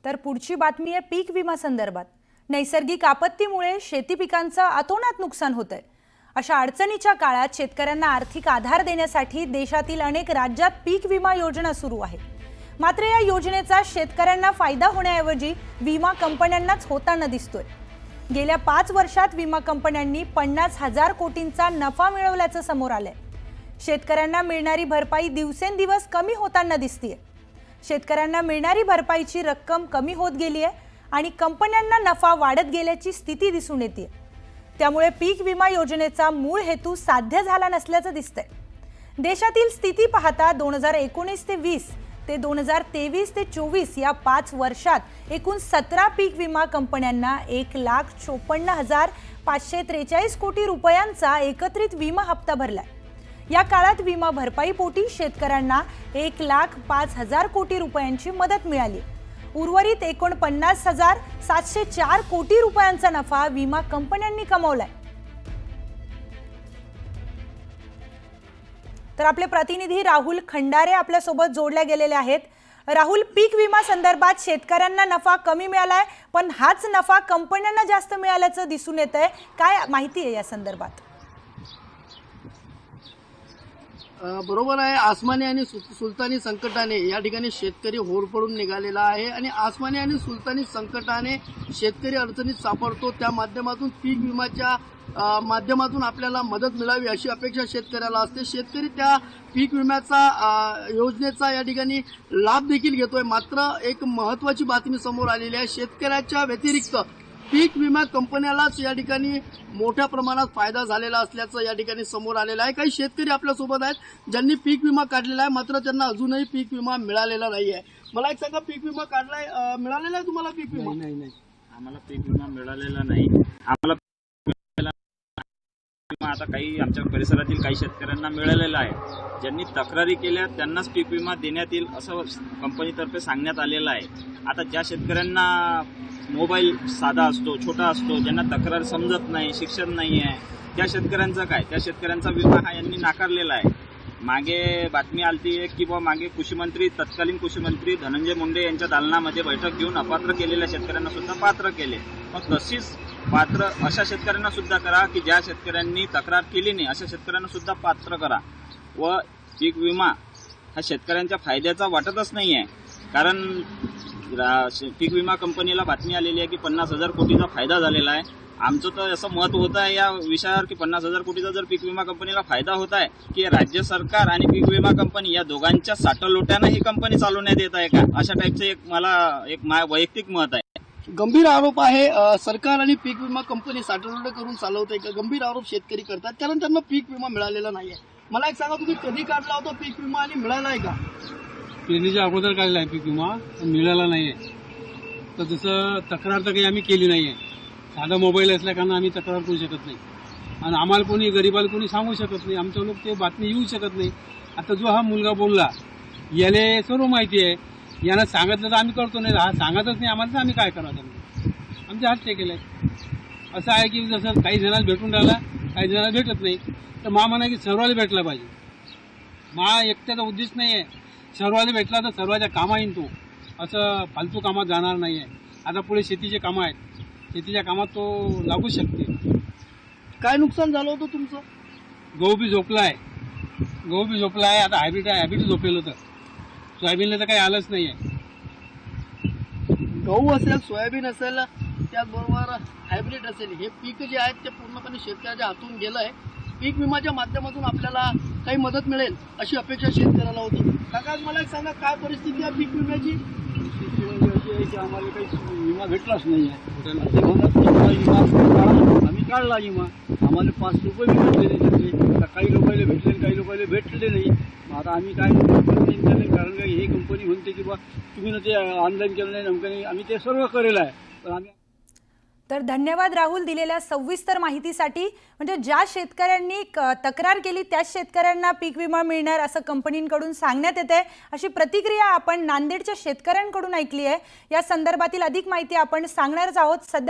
तर पुढची बातमी आहे पीक विमा संदर्भात। नैसर्गिक आपत्तीमुळे शेती पिकांचं अतोनात नुकसान होतंय। अशा अडचणीच्या काळात शेतकऱ्यांना आर्थिक आधार देण्यासाठी देशातील अनेक राज्यात पीक विमा योजना सुरू आहे। मात्र या योजनेचा शेतकऱ्यांना फायदा होण्याऐवजी विमा कंपन्यांनाच होताना दिसतोय। गेल्या 5 वर्षात विमा कंपन्यांनी 50,000 कोटींचा नफा मिळवल्याचं समोर आलंय। शेतकऱ्यांना मिळणारी भरपाई दिवसेंदिवस कमी होताना दिसतेय। शेतकऱ्यांना मिळणारी भरपाईची रक्कम कमी होत गेली आहे आणि कंपन्यांना नफा वाढत गेल्याची स्थिती दिसून येते। त्यामुळे पीक विमा योजनेचा मूळ हेतू साध्य झाला नसल्याचं दिसतंय। देशातील स्थिती पाहता 2019 ते 20 ते 2023 ते 24 या 5 वर्षात एकूण 17 पीक विमा कंपन्यांना 1,54,543 कोटी रुपयांचा एकत्रित विमा हप्ता भरलाय। या काळात विमा भरपाई पोटी शेतकऱ्यांना 1,05,000 कोटी रुपयांची मदत मिळाली। उर्वरित 49,704 कोटी रुपयांचा नफा विमा कंपन्यांनी कमावलाय। तर आपले प्रतिनिधी राहुल खंडारे आपल्या सोबत जोडले गेलेले आहेत। राहुल, पीक विमा संदर्भात शेतकऱ्यांना नफा कमी मिळालाय, पण हाच नफा कंपन्यांना जास्त मिळाल्याचं दिसून येतंय। काय माहिती आहे या संदर्भात? बरोबर आहे। आसमानी आणि सुलतानी संकटाने या ठिकाणी शेतकरी होरपळून निघालेला आहे आणि आसमानी आणि सुलतानी संकटाने शेतकरी अडचणीत सापडतो। त्या माध्यमातून पीक विम्याच्या माध्यमातून आपल्याला मदत मिळावी अशी अपेक्षा शेतकऱ्याला असते। शेतकरी त्या पीक विम्याचा योजनेचा या ठिकाणी लाभ देखील घेतोय। मात्र एक महत्त्वाची बातमी समोर आलेली आहे। शेतकऱ्याच्या व्यतिरिक्त पीक विमा कंपन्यालाच या ठिकाणी मोठ्या प्रमाणात फायदा झालेला असल्याचं या ठिकाणी समोर आलेलं आहे। काही शेतकरी आपल्या सोबत आहेत ज्यांनी पीक विमा काढलेला आहे, मात्र त्यांना अजूनही पीक विमा मिळालेला नाही आहे। मला एक सांगा, पीक विमा काढलाय, मिळालेला आहे तुम्हाला पीक विमा? नाही, आम्हाला पीक विमा मिळालेला नाही। आम्हाला आता काही आमच्या परिसरातील काही शेतकऱ्यांना मिळालेला आहे। ज्यांनी तक्रारी केल्या त्यांनाच पीक विमा देण्यात येईल असं कंपनीतर्फे सांगण्यात आलेलं आहे। आता ज्या शेतकऱ्यांना मोबाईल साधा असतो, छोटा असतो, ज्यांना तक्रार समजत नाही, शिक्षण नाही आहे, त्या शेतकऱ्यांचं काय? त्या शेतकऱ्यांचा विमा हा यांनी नाकारलेला आहे। मागे बातमी आलती की मागे कृषीमंत्री, तत्कालीन कृषीमंत्री धनंजय मुंडे यांच्या दालनामध्ये बैठक घेऊन अपात्र केलेल्या शेतकऱ्यांना सुद्धा पात्र केले। मग तशीच पात्र अशा शेतकऱ्यांना सुद्धा करा की ज्या शेतकऱ्यांनी तक्रार केली नाही, अशा शेतकऱ्यांना सुद्धा पात्र करा। व पीक विमा हा शेतकऱ्यांच्या फायद्याचा वाटतच नाही आहे। कारण पीक विमा कंपनीला बातमी आलेली आहे की 50,000 कोटीचा फायदा झालेला आहे। आमचं तर असं मत होत आहे या विषयावर की 50,000 कोटीचा जर पीक विमा कंपनीला फायदा होत आहे की राज्य सरकार आणि पीक विमा कंपनी या दोघांच्या साठलोट्यानं ही कंपनी चालवण्यात येत आहे का, अशा टाईपचं एक वैयक्तिक मत आहे। गंभीर आरोप आहे सरकार आणि पीक विमा कंपनी साठवणूक करून चालवते का, गंभीर आरोप शेतकरी करतात, कारण त्यांना पीक विमा मिळालेला नाहीये। मला एक सांगा, तुम्ही कधी काढला होता पीक विमा आणि मिळाला आहे का? पेरणीच्या अगोदर काढला आहे पीक विमा, मिळाला नाहीये। तर तसं तक्रार तर काही आम्ही केली नाहीये। साधा मोबाईल असल्या कारण आम्ही तक्रार करू शकत नाही आणि आम्हाला कोणी गरीबाला कोणी सांगू शकत नाही। आमच्या लोक ते बातमी येऊ शकत नाही। आता जो हा मुलगा बोलला याले सर्व माहिती आहे, यांना सांगितलं तर आम्ही करतो, नाही हा सांगतच नाही आम्हाला तर आम्ही काय करावं? आमचे हात टेकेले। असं आहे की जसं काही जणांना भेटून राहिला, काही जणांना भेटत नाही, तर म्हणा की सर्वाला भेटला पाहिजे। एकट्याचा उद्देश नाही आहे, सर्वाला भेटला तर सर्वाच्या कामा येईन तो, असं फालतू कामात जाणार नाही आहे। आता पुढे शेतीचे कामं आहेत, शेतीच्या कामात तो लागू शकते। काय नुकसान झालं होतं तुमचं? गहू बी झोपला आहे, आता हायब्रिड झोपेल होतं। सोयाबीनला तर काही आलंच नाही आहे। गहू असेल, सोयाबीन असेल, त्याचबरोबर हायब्रिड असेल, हे पीक जे आहेत ते पूर्णपणे शेतकऱ्याच्या हातून गेलं आहे। पीक विमाच्या माध्यमातून आपल्याला काही मदत मिळेल अशी अपेक्षा शेतकऱ्याला होती। काका, मला एक सांगा, काय परिस्थिती आहे पीक विम्याची? अशी आहे की आम्हाला काही विमा भेटलाच नाही आहे। आम्ही काढला विमा, आम्हाला 5 रुपये बी भेटले नाही। काही लोकांना भेटले, काही लोकांना भेटले नाही। आता आम्ही काय कारण का ही कंपनी म्हणते की बा तुम्ही ना ते ऑनलाईन केलं नाही, आम्ही ते सर्व करेल आहे। पण आम्ही तर धन्यवाद राहुल दिलेल्या सविस्तर माहितीसाठी। म्हणजे ज्या शेतकऱ्यांनी तक्रार केली त्याच शेतकऱ्यांना पीक विमा मिळणार असं कंपनीकडून सांगण्यात येते, अशी प्रतिक्रिया आपण नांदेडच्या शेतकऱ्यांकडून ऐकली आहे। या संदर्भातील अधिक माहिती आपण सांगणारच आहोत। सध्या